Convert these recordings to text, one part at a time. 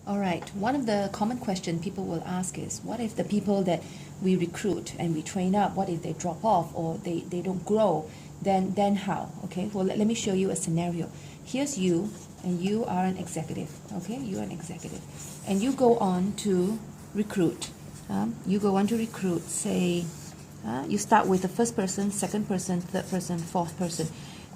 All right. One of the common questions people will ask is, what if the people that we recruit and we train up, what if they drop off or they don't grow? Then how? Okay. Well, let me show you a scenario. Here's you, and you are an executive. Okay, you are an executive, and you go on to recruit. You go on to recruit. Say, you start with the first person, second person, third person, fourth person,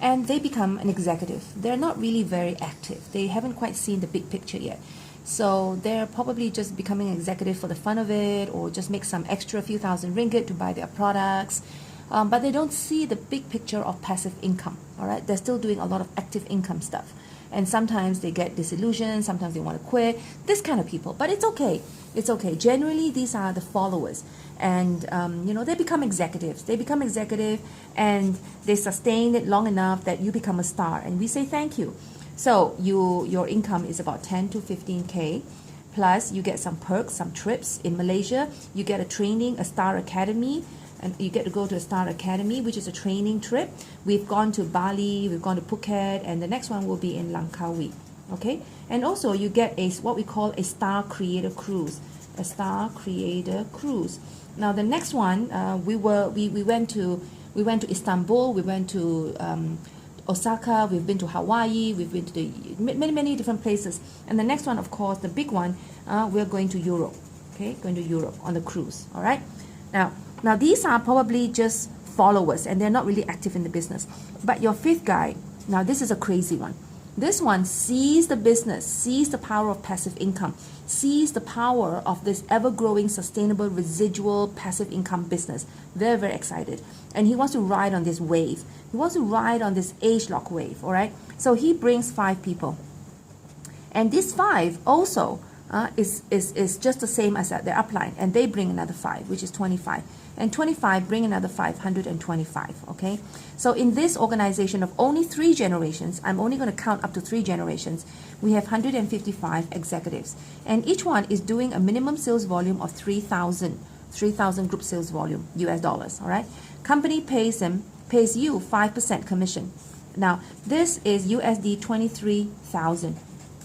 and they become an executive. They're not really very active. They haven't quite seen the big picture yet. So they're probably just becoming executive for the fun of it, or just make some extra few thousand ringgit to buy their products. But they don't see the big picture of passive income. All right, they're still doing a lot of active income stuff, and sometimes they get disillusioned. Sometimes they want to quit. This kind of people, but it's okay. It's okay. Generally, these are the followers, and they become executives. They become executive, and they sustain it long enough that you become a star, and we say thank you. So your income is about 10 to 15K, plus you get some perks, some trips in Malaysia. You get a training, a Star Academy, and you get to go to a Star Academy, which is a training trip. We've gone to Bali, we've gone to Phuket, and the next one will be in Langkawi. Okay, and also you get what we call a Star Creator Cruise, a Star Creator Cruise. Now the next one, we went to Istanbul, we went to Osaka, we've been to Hawaii, we've been to many different places. And the next one, of course, the big one, we're going to Europe. Okay, going to Europe on the cruise. All right. Now these are probably just followers, and they're not really active in the business. But your fifth guy, now this is a crazy one. This one sees the business, sees the power of passive income, sees the power of this ever-growing, sustainable, residual, passive income business. Very, very excited. And he wants to ride on this wave. He wants to ride on this age-lock wave, all right? So he brings 5 people. And these 5 also is just the same as their upline. And they bring another 5, which is 25. And 25 bring another 525, okay? So in this organization of only 3 generations, I'm only going to count up to 3 generations, we have 155 executives. And each one is doing a minimum sales volume of 3,000 group sales volume, US dollars, all right? Company pays you 5% commission. Now, this is USD 23,000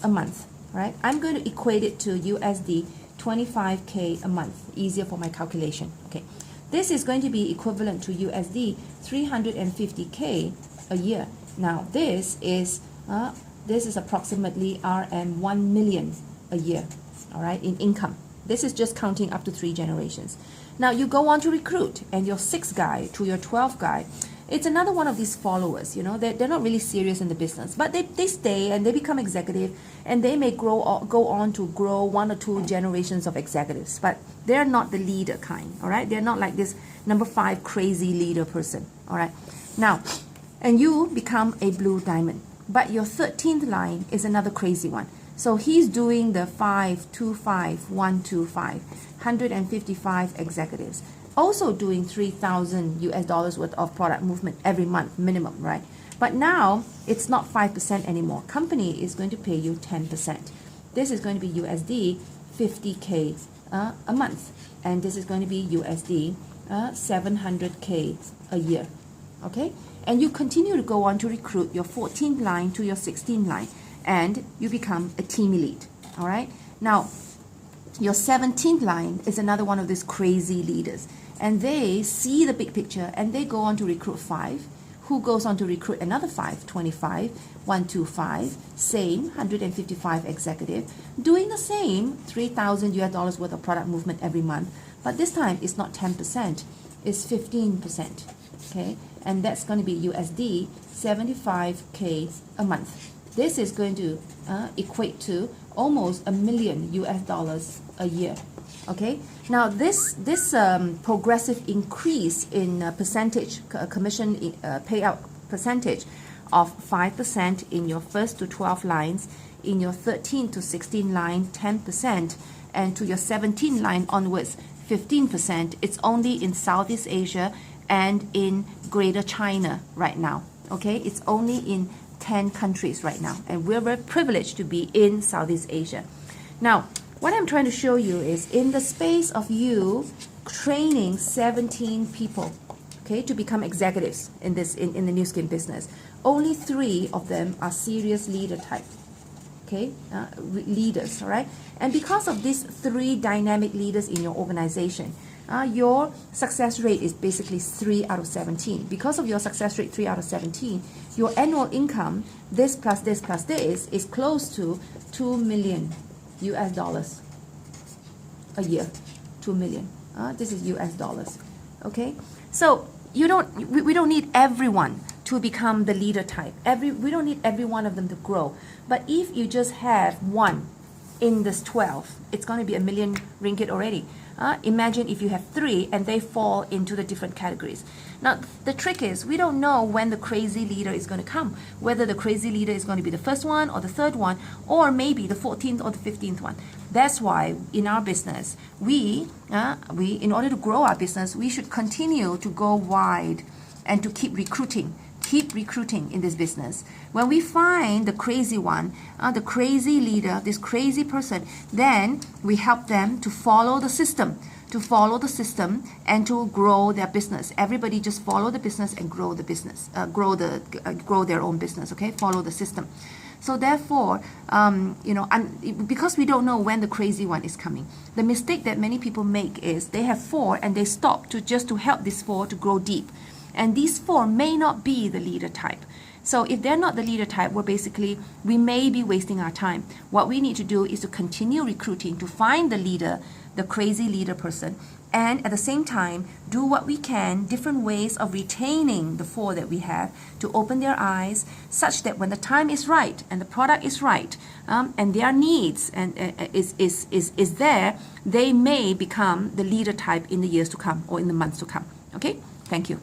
a month, right? I'm going to equate it to USD 25K a month, easier for my calculation, okay? This is going to be equivalent to USD 350K a year. Now, this is approximately RM 1 million a year, all right, in income. This is just counting up to 3 generations. Now, you go on to recruit, and your 6th guy to your 12th guy, it's another one of these followers. They're not really serious in the business, but they stay and they become executive, and they may go on to grow 1 or 2 generations of executives, but they're not the leader kind, all right? They're not like this number 5 crazy leader person, all right? Now, and you become a blue diamond, but your 13th line is another crazy one. So he's doing the 525, 125, 155 executives, also doing 3,000 US dollars worth of product movement every month minimum, right? But now it's not 5% anymore. Company is going to pay you 10%. This is going to be USD 50K a month, and this is going to be USD 700K a year, okay? And you continue to go on to recruit your 14th line to your 16th line, and you become a team elite, all right? Now, your 17th line is another one of these crazy leaders, and they see the big picture, and they go on to recruit 5, who goes on to recruit another 5, 25, 125, same 155 executive, doing the same 3,000 US dollars worth of product movement every month, but this time it's not 10%, it's 15%, okay? And that's going to be USD 75K a month. This is going to equate to almost $1 million US dollars a year. Okay. Now this progressive increase in percentage commission payout percentage of 5% in your 1st to 12 lines, in your 13 to 16 line 10%, and to your 17 line onwards 15%. It's only in Southeast Asia and in Greater China right now. Okay, it's only in 10 countries right now, and we're very privileged to be in Southeast Asia. Now, what I'm trying to show you is in the space of you training 17 people, okay, to become executives in the Nu Skin business, only 3 of them are serious leader type. okay, leaders, all right? And because of these 3 dynamic leaders in your organization, your success rate is basically 3 out of 17. Because of your success rate 3 out of 17, your annual income, this plus this plus this, is close to $2 million US dollars a year. 2 million. This is US dollars. Okay? So we don't need everyone to become the leader type. We don't need every one of them to grow. But if you just have one in this 12, it's going to be 1 million ringgit already. Imagine if you have 3 and they fall into the different categories. Now, the trick is we don't know when the crazy leader is going to come, whether the crazy leader is going to be the first one or the third one, or maybe the 14th or the 15th one. That's why in our business, we in order to grow our business, we should continue to go wide and to keep recruiting in this business. When we find the crazy one, the crazy leader, this crazy person, then we help them to follow the system, and to grow their business. Everybody just follow the business and grow the business, grow their own business, okay? Follow the system. So therefore, because we don't know when the crazy one is coming, the mistake that many people make is they have 4 and they stop just to help these 4 to grow deep. And these 4 may not be the leader type. So if they're not the leader type, we may be wasting our time. What we need to do is to continue recruiting to find the leader, the crazy leader person, and at the same time, do what we can, different ways of retaining the 4 that we have to open their eyes such that when the time is right and the product is right, and their needs is there, they may become the leader type in the years to come or in the months to come. Okay? Thank you.